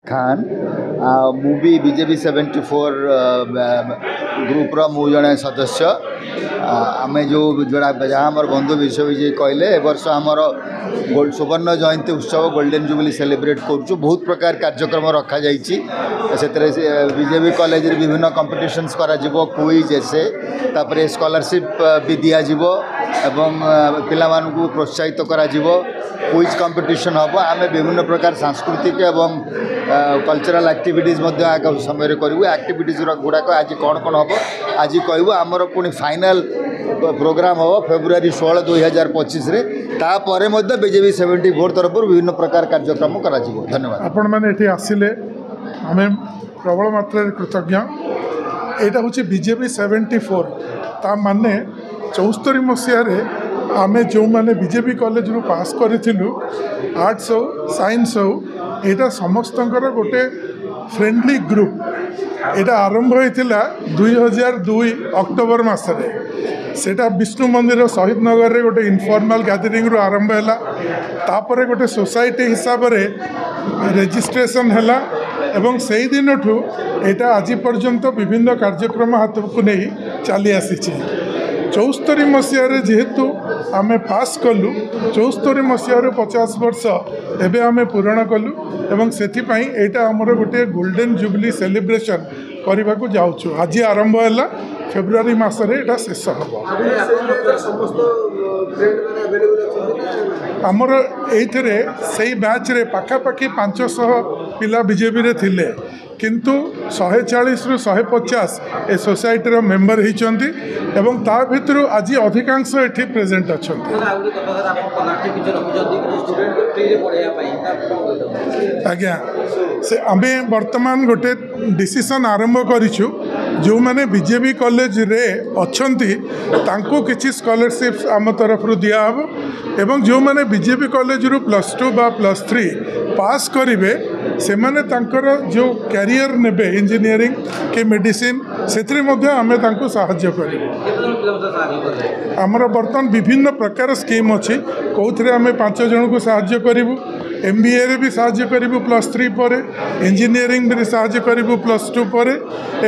Khan movie BJP 74 group मु जड़े सदस्य आम जो जोड़ा जहाँ आम बंधु विश्व विजय कहले ए वर्ष आमर सुवर्ण जयंती उत्सव गोल्डन जुबली सेलिब्रेट करुँ बहुत प्रकार कार्यक्रम रखा बीजेपी कॉलेज विभिन्न कॉम्पिटिशन्स करा क्विज एसे तापर स्कॉलरशिप भी दिज्व एवं पिला मानू प्रोत्साहित करा क्विज कंपटीशन हम आम विभिन्न प्रकार सांस्कृतिक एवं कल्चरल एक्टिविटीज आग समय करूँ एक्टिविटीज गुड़ाक आज कौन कौन हम आज कहूँ आमर पुणी फाइनल प्रोग्राम हम फेब्रुआरी 16 2025 तापर बीजेपी 74 तरफ विभिन्न प्रकार कार्यक्रम करा धन्यवाद। आपण मैंने आसिले आम प्रबल मात्रा कृतज्ञ यहाँ हूँ बीजेपी 74 ता माने 74 मसीह आमे जो माने बीजेपी कॉलेज रू पास करूँ आर्ट्स हो साइंस हो यहाँ समस्त गोटे फ्रेंडली ग्रुप यहाँ आरंभ होता 2002 अक्टोबर मसरे सेटा विष्णु मंदिर शहीद नगर रे गोटे इनफॉर्मल गैदरिंग रू आरंभ है तापर गोटे सोसाइटी हिसाब से रजिस्ट्रेशन है एवं से दिन ठू यहाँ आज पर्यंत विभिन्न कार्यक्रम हाथ को नहीं चली आसी 74 मसीह जेहेतु आमे पास कलु 74 मसीह 50 वर्ष एवं आमे पूरण कलु एवं सेथिपाई एटा हमर गोटे गोल्डन जुबली सेलिब्रेशन करने को जाऊँ आज आरंभ है फेब्रुआरी मसरे एटा शेष हम आमर ये से बैच रे पाखापाखि 500 पिला बीजेपी रे थिले किंतु 140 रु 150 ए सोसाइटी मेंबर होती एवं ता भितर आज अधिकांश ये प्रेजेंट अच्छा आज्ञा से आम बर्तमान गोटे डिसीजन आरंभ करूँ जो मैंने बीजेपी कॉलेज रे अच्छी तांको किसी स्कॉलरशिप आम तरफ दिहब एवं जो मैंने बीजेपी कॉलेज रू +2 बा +3 पास करेंगे से माने तांकर जो कैरियर नेबे इंजीनियरिंग के मेडिसिन से आमे तांको साहाय्य करिवो आमर बर्तमान विभिन्न प्रकार स्कीम अच्छी कौन आम 5 जन को साहाय्य करूँ MBA रे भी साहाय्य करूँ +3 पर इंजीनियरिंग भी साहाय्य करूँ +2 पर।